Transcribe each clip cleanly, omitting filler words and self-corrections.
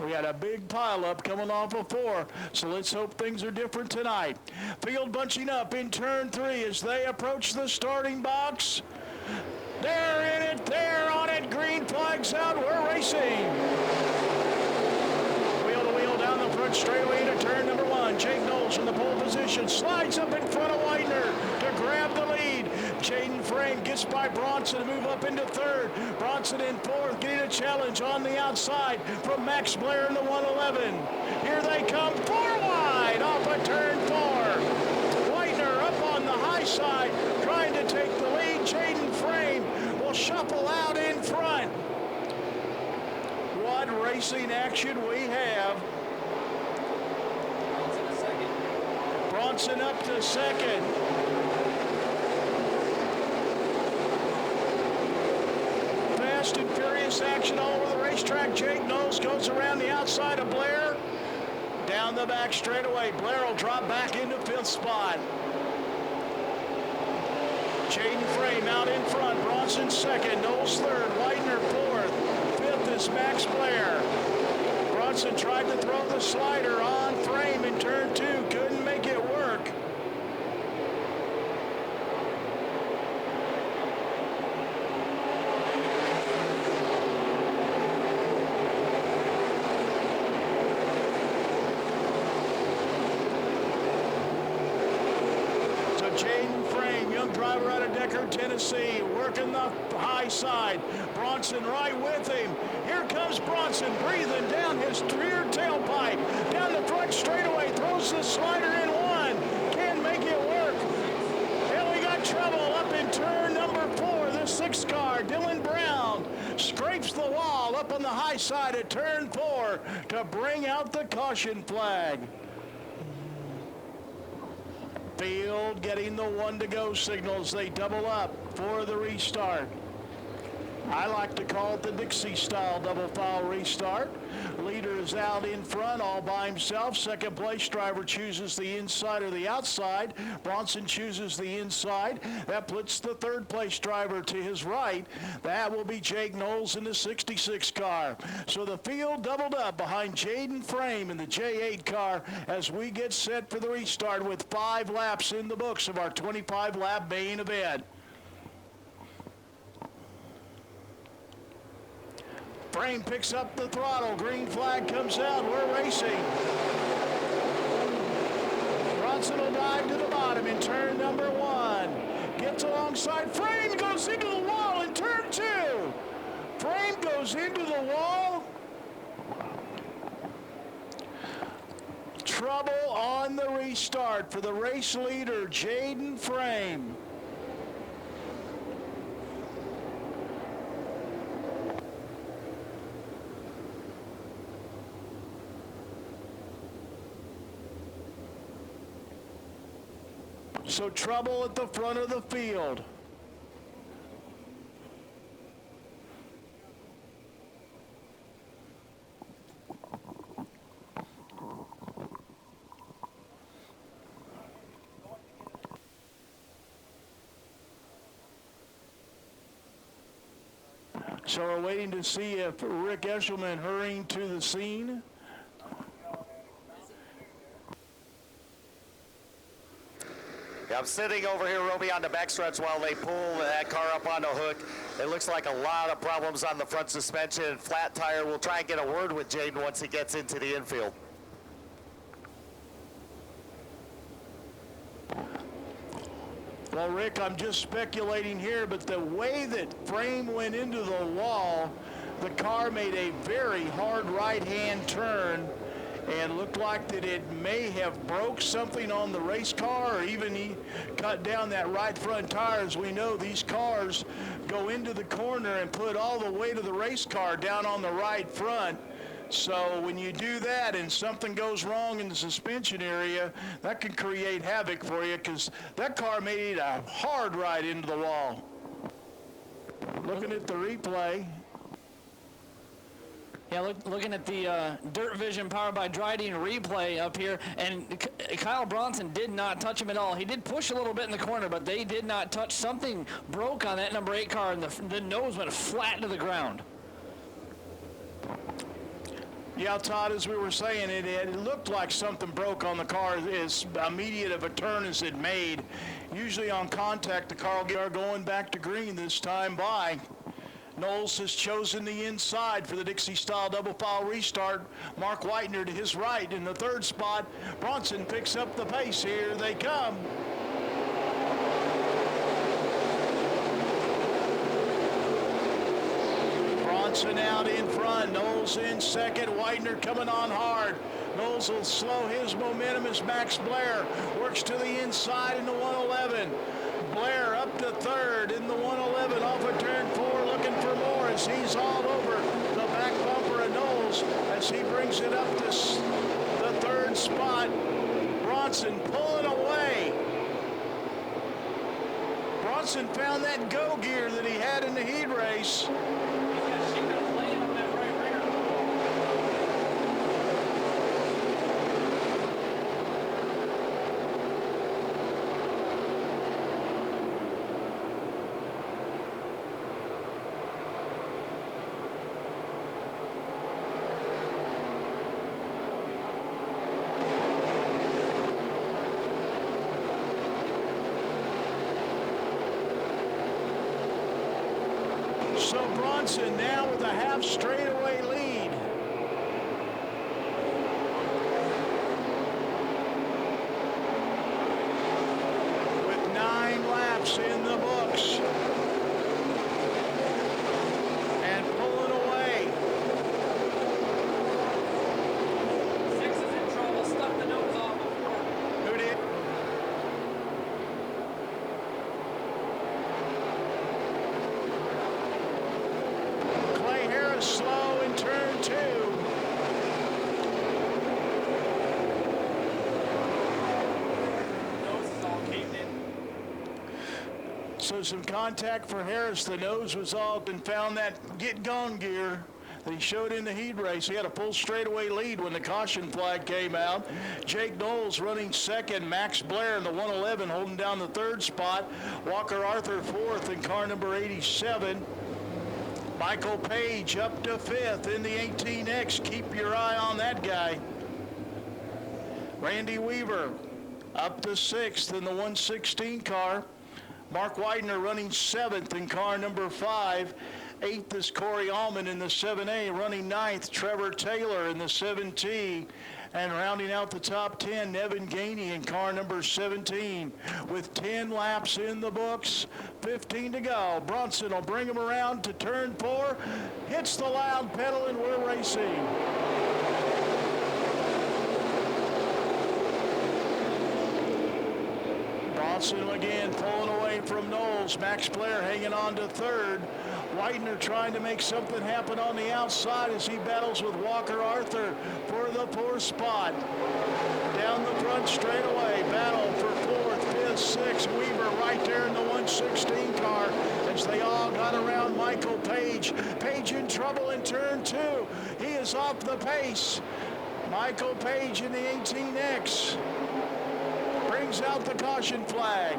We had a big pileup coming off of 4, so let's hope things are different tonight. Field bunching up in turn 3 as they approach the starting box. They're in it, they're on it, green flag's out, we're racing. Wheel to wheel down the front straightaway into turn number 1. Jake Knowles in the pole position, slides up in front of Widener to grab the lead. Jaden Frame gets by Bronson to move up into 3rd. Bronson in 4th, getting a challenge on the outside from Max Blair in the 111. Here they come, 4 wide off of turn 4. Widener up on the high side, trying to take the lead. Jaden Frame will shuffle out in front. What racing action we have. Bronson up to 2nd. Fast and furious action all over the racetrack. Jake Knowles goes around the outside of Blair. Down the back straightaway. Blair will drop back into 5th spot. Jaden Frame out in front. Bronson 2nd. Knowles 3rd. Widener 4th. 5th is Max Blair. Bronson tried to throw the slider on Frame in turn 2. Couldn't make it work. Jaden Frame, young driver out of Decker, Tennessee, working the high side. Bronson right with him. Here comes Bronson, breathing down his rear tailpipe. Down the front straightaway, throws the slider in 1. Can't make it work. And we got trouble up in turn number 4. The 6th car, Dylan Brown, scrapes the wall up on the high side at turn 4 to bring out the caution flag. Field getting the 1 to go signals. They double up for the restart. I like to call it the Dixie style double foul restart. Leader is out in front all by himself. 2nd place driver chooses the inside or the outside. Bronson chooses the inside. That puts the 3rd place driver to his right. That will be Jake Knowles in the 66 car. So the field doubled up behind Jaden Frame in the J8 car as we get set for the restart with 5 laps in the books of our 25 lap main event. Frame picks up the throttle. Green flag comes out. We're racing. Bronson will dive to the bottom in turn number 1. Gets alongside. Frame goes into the wall in turn 2. Frame goes into the wall. Trouble on the restart for the race leader, Jaden Frame. So trouble at the front of the field. So we're waiting to see if Rick Eshelman hurrying to the scene. I'm sitting over here, Roby, on the backstretch while they pull that car up on the hook. It looks like a lot of problems on the front suspension and flat tire. We'll try and get a word with Jaden once he gets into the infield. Well, Rick, I'm just speculating here, but the way that Frame went into the wall, the car made a very hard right-hand turn and looked like that it may have broke something on the race car, or even he cut down that right front tire. As we know, these cars go into the corner and put all the weight of the race car down on the right front. So when you do that and something goes wrong in the suspension area, that can create havoc for you, because that car made a hard ride into the wall. Looking at the replay. Yeah, looking at the Dirt Vision powered by Dryden replay up here, and Kyle Bronson did not touch him at all. He did push a little bit in the corner, but they did not touch. Something broke on that number 8 car, and the nose went flat to the ground. Yeah, Todd, as we were saying, it looked like something broke on the car as immediate of a turn as it made. Usually on contact, the car will get going back to green this time by. Knowles has chosen the inside for the Dixie-style double file restart. Mark Whitener to his right in the third spot. Bronson picks up the pace. Here they come. Bronson out in front. Knowles in second. Whitener coming on hard. Knowles will slow his momentum as Max Blair works to the inside in the 111. Blair up to third in the 111 off of turn 4, looking for more as he's all over the back bumper of Knowles as he brings it up to the third spot. Bronson pulling away. Bronson found that go gear that he had in the heat race. So Bronson now with a half straightaway lead. With 9 laps in the books. And pulling away. 6 is in trouble, stuck the nose off before. Who did? Slow in turn 2. Nose is all caved in. So some contact for Harris. The nose was all and found that get gone gear that he showed in the heat race. He had a full straightaway lead when the caution flag came out. Jake Knowles running second. Max Blair in the 111 holding down the third spot. Walker Arthur fourth in car number 87. Michael Page up to fifth in the 18X. Keep your eye on that guy. Randy Weaver up to sixth in the 116 car. Mark Widener running seventh in car number 5. Eighth is Corey Allman in the 7A. Running ninth, Trevor Taylor in the 7T. And rounding out the top 10, Nevin Gainey in car number 17. With 10 laps in the books, 15 to go. Bronson will bring him around to turn 4. Hits the loud pedal and we're racing. Bronson again pulling away from Knowles. Max Blair hanging on to third. Widener trying to make something happen on the outside as he battles with Walker Arthur for the 4th spot. Down the front straightaway, battle for 4th, 5th, 6th. Weaver right there in the 116 car as they all got around Michael Page. Page in trouble in turn 2. He is off the pace. Michael Page in the 18X brings out the caution flag.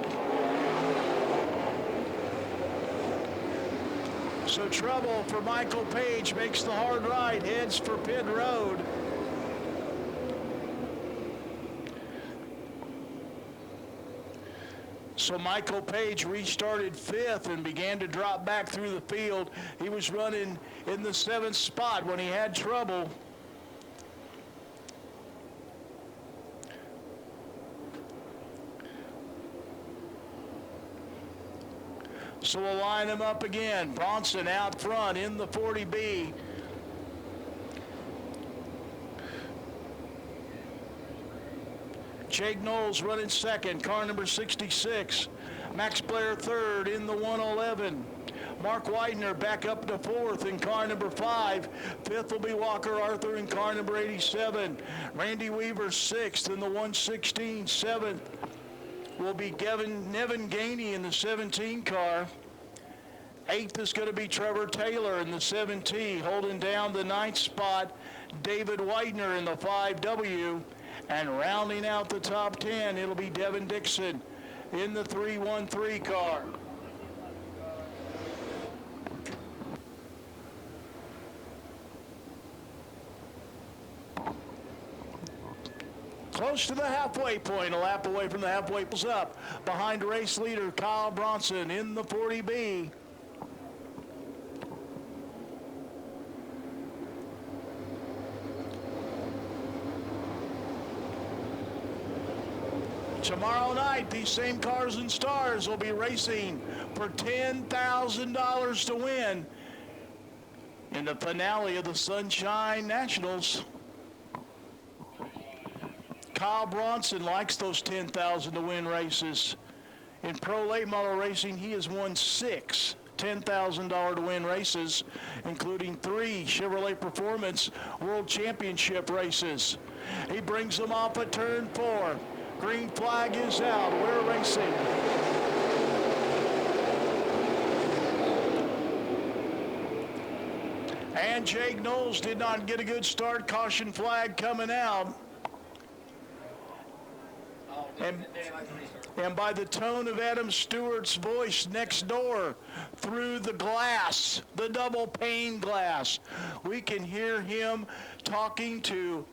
So trouble for Michael Page, makes the hard right, heads for pit road. So Michael Page restarted 5th and began to drop back through the field. He was running in the 7th spot when he had trouble. So we'll line them up again. Bronson out front in the 40B. Jake Knowles running second, car number 66. Max Blair third in the 111. Mark Widener back up to 4th in car number 5. 5th will be Walker Arthur in car number 87. Randy Weaver 6th in the 116. 7th will be Nevin Gainey in the 17 car. 8th is going to be Trevor Taylor in the 7T, holding down the 9th spot, David Widener in the 5W, and rounding out the top 10, it'll be Devin Dixon in the 313 car. close to the halfway point, a lap away from the halfway point. Up behind race leader Kyle Bronson in the 40B. Tomorrow night, these same Cars and Stars will be racing for $10,000 to win in the finale of the Sunshine Nationals. Kyle Bronson likes those $10,000 to win races. In pro late model racing, he has won 6 $10,000 to win races, including 3 Chevrolet Performance World Championship races. He brings them off at turn 4. Green flag is out. We're racing. And Jake Knowles did not get a good start. Caution flag coming out. And by the tone of Adam Stewart's voice next door, through the glass, the double pane glass, we can hear him talking to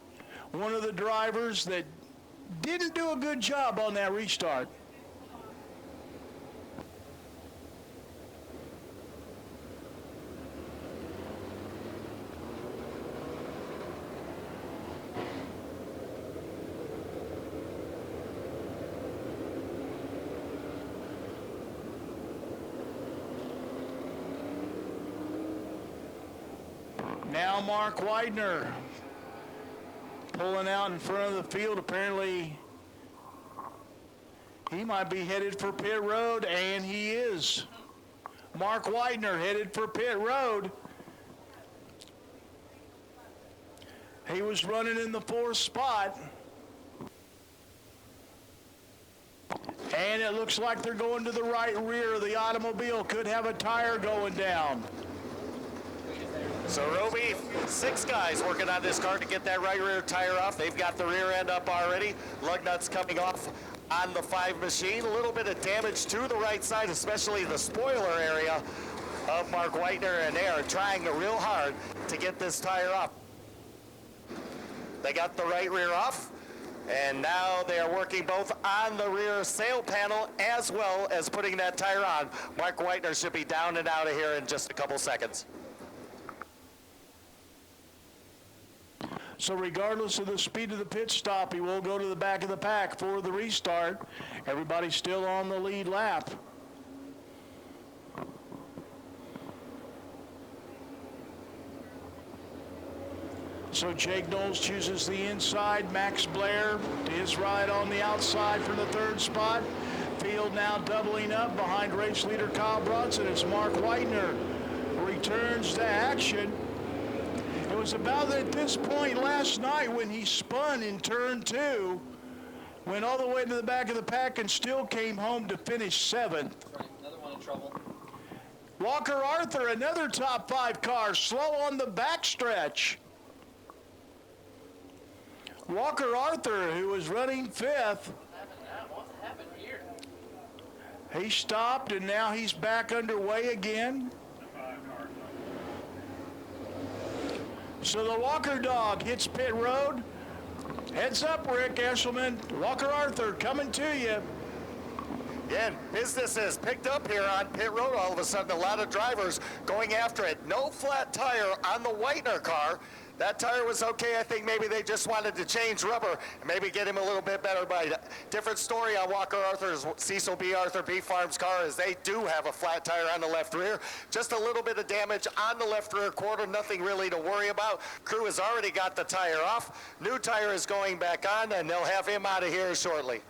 one of the drivers that didn't do a good job on that restart. Now Mark Widener pulling out in front of the field. Apparently he might be headed for pit road, and he is. Mark Widener headed for pit road. He was running in the 4th spot. And it looks like they're going to the right rear. The automobile could have a tire going down. So, Roby, 6 guys working on this car to get that right rear tire off. They've got the rear end up already. Lug nuts coming off on the 5 machine. A little bit of damage to the right side, especially the spoiler area of Mark Widener, and they are trying real hard to get this tire off. They got the right rear off, and now they are working both on the rear sail panel as well as putting that tire on. Mark Widener should be down and out of here in just a couple seconds. So regardless of the speed of the pit stop, he will go to the back of the pack for the restart. Everybody's still on the lead lap. So Jake Knowles chooses the inside. Max Blair to his right on the outside for the 3rd spot. Field now doubling up behind race leader Kyle Bronson as Mark Widener returns to action. It was about at this point last night when he spun in turn 2, went all the way to the back of the pack and still came home to finish 7th. Another one in trouble. Walker Arthur, another top 5 car, slow on the backstretch. Walker Arthur, who was running 5th, What happened here? he stopped and now he's back underway again. So the Walker dog hits pit road. Heads up, Rick Eshelman. Walker Arthur coming to you. Again, business has picked up here on pit road. All of a sudden, a lot of drivers going after it. No flat tire on the Widener car. That tire was okay. I think maybe they just wanted to change rubber and maybe get him a little bit better by different story on Walker Arthur's Cecil B. Arthur B. Farms car, as they do have a flat tire on the left rear. Just a little bit of damage on the left rear quarter, nothing really to worry about. Crew has already got the tire off. New tire is going back on, and they'll have him out of here shortly.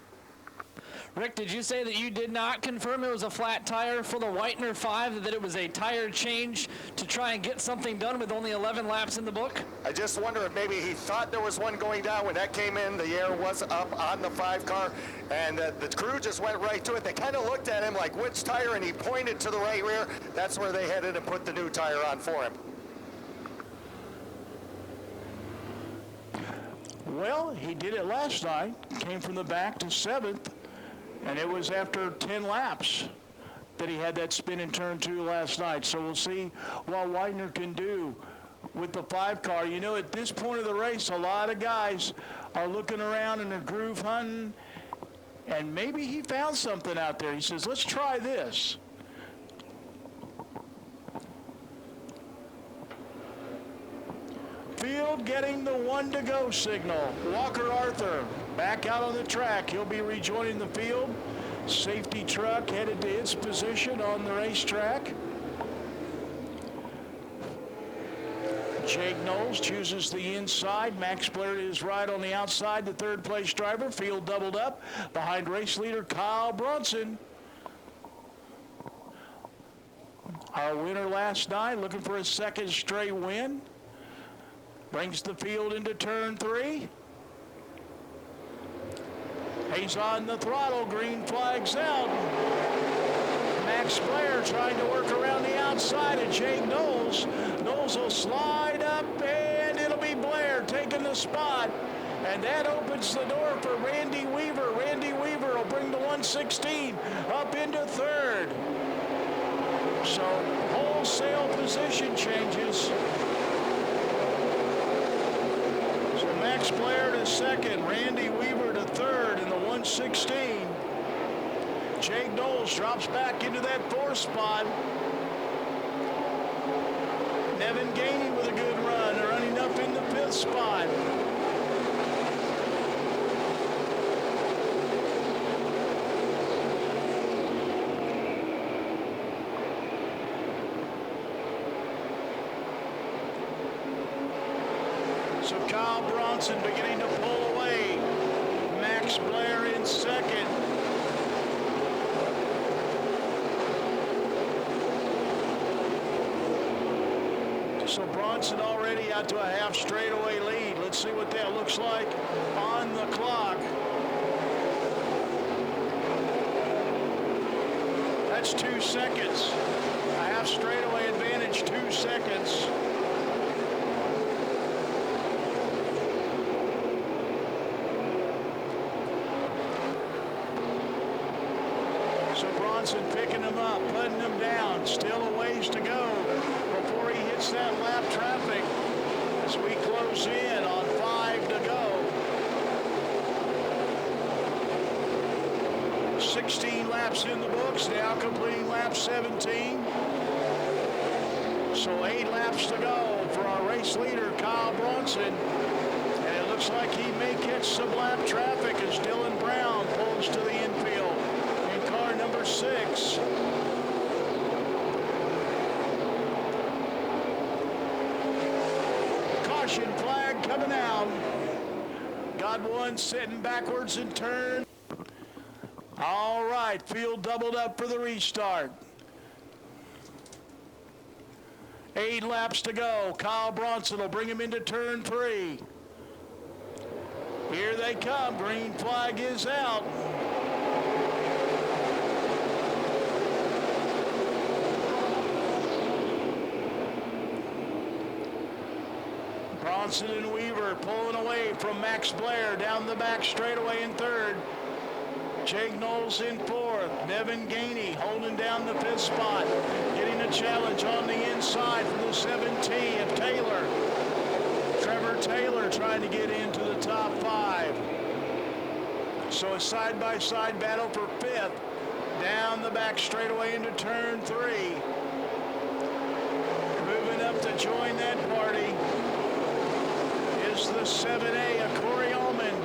Rick, did you say that you did not confirm it was a flat tire for the Widener 5, that it was a tire change to try and get something done with only 11 laps in the book? I just wonder if maybe he thought there was one going down. When that came in, the air was up on the 5 car, and the crew just went right to it. They kind of looked at him like, which tire? And he pointed to the right rear. That's where they headed and put the new tire on for him. Well, he did it last night. Came from the back to 7th. And it was after 10 laps that he had that spin in turn 2 last night. So we'll see what Widener can do with the 5 car. You know, at this point of the race, a lot of guys are looking around in the groove hunting, and maybe he found something out there. He says, let's try this. Field getting the 1 to go signal. Walker Arthur back out on the track. He'll be rejoining the field. Safety truck headed to its position on the racetrack. Jake Knowles chooses the inside. Max Blair is right on the outside, the third place driver. Field doubled up behind race leader Kyle Bronson. Our winner last night, looking for a second straight win. Brings the field into turn 3. He's on the throttle, green flag's out. Max Blair trying to work around the outside of Jake Knowles. Knowles will slide up, and it'll be Blair taking the spot. And that opens the door for Randy Weaver. Randy Weaver will bring the 116 up into 3rd. So wholesale position changes. So Max Blair to 2nd, Randy Weaver to 3rd in the 116. Jake Knowles drops back into that 4th spot. Nevin Gainey with a good run, running up in the 5th spot. So Kyle Bronson beginning to pull away. Max Blair in 2nd. So Bronson already out to a half straightaway lead. Let's see what that looks like on the clock. That's 2 seconds. A half straightaway advantage, 2 seconds. So Bronson picking him up, putting him down. Still a ways to go before he hits that lap traffic as we close in on 5 to go. 16 laps in the books, now completing lap 17. So 8 laps to go for our race leader, Kyle Bronson. And it looks like he may catch some lap traffic as Dylan Brown pulls to the infield in car number 6. Caution flag coming out. Got one sitting backwards in turn. All right, field doubled up for the restart. 8 laps to go. Kyle Bronson will bring him into turn 3. Here they come. Green flag is out. Bronson and Weaver pulling away from Max Blair down the back straightaway in 3rd. Jake Knowles in 4th. Nevin Gainey holding down the 5th spot. Getting a challenge on the inside from the 7T of Taylor. Trevor Taylor trying to get into the top 5. So a side-by-side battle for 5th. Down the back straightaway into turn 3. Moving up to join that party is the 7A of Corey Ullman.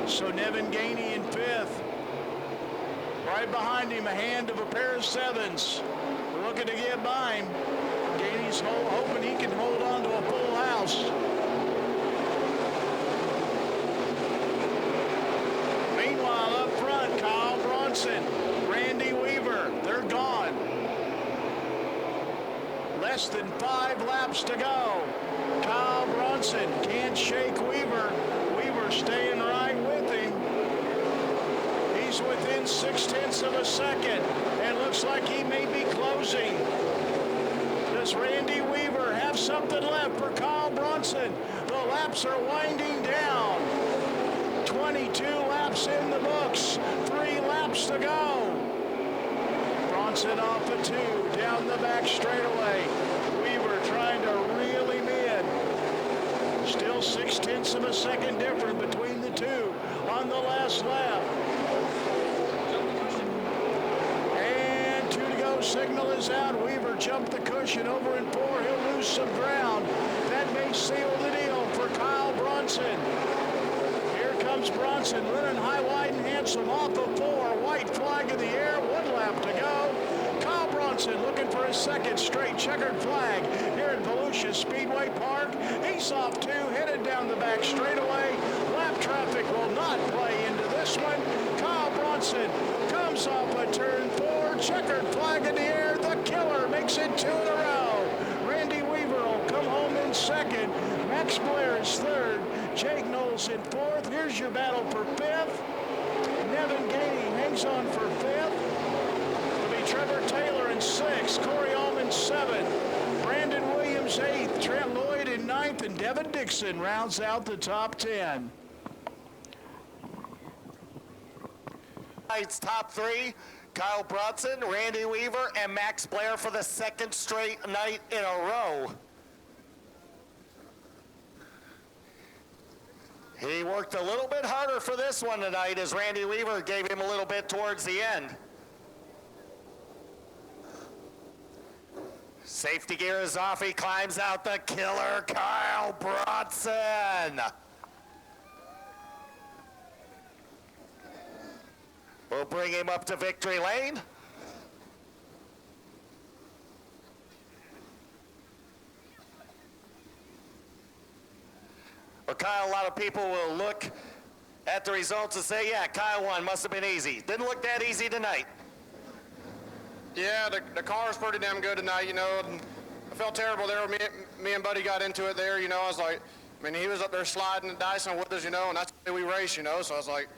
So Nevin Gainey in 5th. Right behind him, a hand of a pair of 7s. Looking to get by him. Gainey's hoping he can hold on to a full house. Meanwhile, up front, Kyle Bronson, Randy Weaver, they're gone. Less than 5 laps to go. Kyle Bronson can't shake Weaver. Weaver staying right with him. He's within 0.6 of a second, and looks like he may be closing. Does Randy Weaver have something left for Kyle Bronson? The laps are winding down. 22 laps in the books. 3 laps to go. Bronson off a 2 down the back straightaway. Weaver trying to reel him in. Still 0.6 of a second difference between the two on the last lap. And 2 to go. Signal is out. Weaver jumped the cushion over in 4. He'll lose some ground. That may seal the deal for Kyle Bronson. Here comes Bronson, running high, wide, and handsome off of 4. White flag in the air, 1 lap to go. Kyle Bronson looking for his second straight checkered flag here at Volusia Speedway Park. He's off 2, headed down the back straightaway. Lap traffic will not play into this one. Kyle Bronson comes off a turn 4, checkered flag in the air. The killer makes it 2 in a row. Randy Weaver will come home in second. Max Blair is third. Jake Knowles in 4th. Here's your battle for 5th. Nevin Gainey hangs on for 5th. It'll be Trevor Taylor in 6th. Corey Allman 7th. Brandon Williams 8th. Trent Lloyd in 9th. And Devin Dixon rounds out the top 10. Tonight's top 3, Kyle Bronson, Randy Weaver, and Max Blair for the 2nd straight night in a row. He worked a little bit harder for this one tonight as Randy Weaver gave him a little bit towards the end. Safety gear is off. He climbs out the killer, Kyle Bronson. We'll bring him up to victory lane. Well, Kyle, a lot of people will look at the results and say, yeah, Kyle won, must have been easy. Didn't look that easy tonight. Yeah, the car was pretty damn good tonight, you know. And I felt terrible there. Me and Buddy got into it there, you know. I was like, I mean, he was up there sliding and dicing with us, you know, and that's the way we race, you know. So I was like,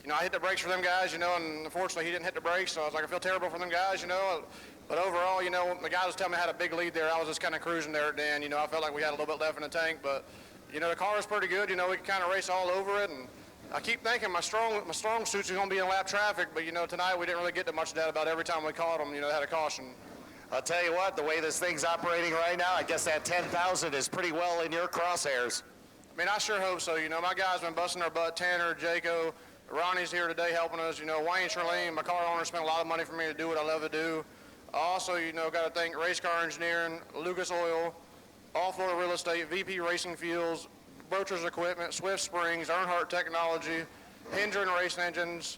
you know, I hit the brakes for them guys, you know, and unfortunately he didn't hit the brakes. So I was like, I feel terrible for them guys, you know. But overall, you know, the guys was telling me I had a big lead there. I was just kind of cruising there at the end, you know. I felt like we had a little bit left in the tank, but, you know, the car was pretty good. You know, we could kind of race all over it, and I keep thinking my strong suits are going to be in lap traffic, but, you know, tonight we didn't really get to much of that. About every time we caught them, you know, they had a caution. I'll tell you what, the way this thing's operating right now, I guess that 10,000 is pretty well in your crosshairs. I mean, I sure hope so. You know, my guys been busting their butt. Tanner, Jaco, Ronnie's here today helping us. You know, Wayne Shirlene, my car owner, spent a lot of money for me to do what I love to do. I also, you know, got to thank Race Car Engineering, Lucas Oil, All Florida Real Estate, VP Racing Fuels, Brochers Equipment, Swift Springs, Earnhardt Technology, Hendren Race Engines,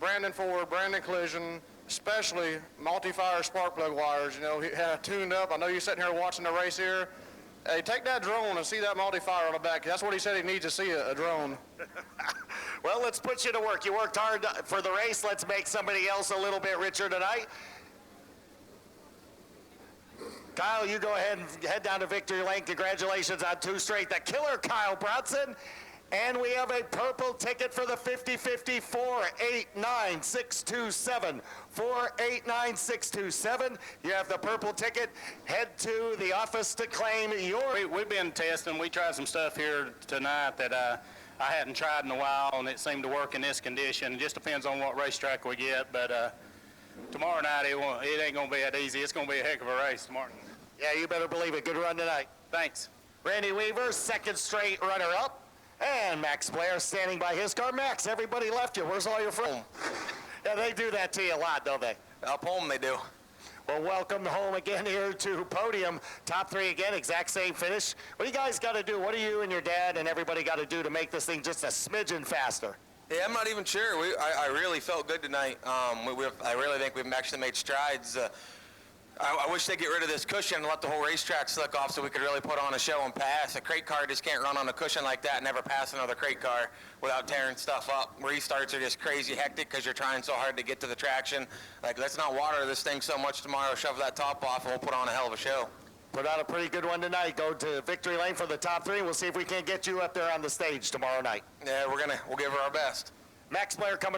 Brandon Ford, Brandon Collision, especially multi-fire spark plug wires. You know, he had it tuned up. I know you're sitting here watching the race here. Hey, take that drone and see that multi-fire on the back. That's what he said he needs to see, a drone. Well, let's put you to work. You worked hard for the race. Let's make somebody else a little bit richer tonight. Kyle, you go ahead and head down to victory lane. Congratulations on 2 straight. The killer, Kyle Bronson. And we have a purple ticket for the 50-50, 489-627. 489-627. You have the purple ticket. Head to the office to claim your... We've been testing. We tried some stuff here tonight that I hadn't tried in a while, and it seemed to work in this condition. It just depends on what racetrack we get, but tomorrow night it ain't going to be that easy. It's going to be a heck of a race tomorrow. Yeah, you better believe it. Good run tonight. Thanks. Randy Weaver, 2nd straight runner-up. And Max Blair standing by his car. Max, everybody left you. Where's all your friends? Yeah, they do that to you a lot, don't they? Up home they do. Well, welcome home again here to podium. Top 3 again, exact same finish. What do you guys got to do? What do you and your dad and everybody got to do to make this thing just a smidgen faster? Yeah, I'm not even sure. I really felt good tonight. I really think we've actually made strides. I wish they'd get rid of this cushion and let the whole racetrack slick off so we could really put on a show and pass. A crate car just can't run on a cushion like that and never pass another crate car without tearing stuff up. Restarts are just crazy hectic because you're trying so hard to get to the traction. Like, let's not water this thing so much tomorrow, shove that top off, and we'll put on a hell of a show. Put out a pretty good one tonight. Go to victory lane for the top 3. We'll see if we can't get you up there on the stage tomorrow night. Yeah, we'll give her our best. Max Blair coming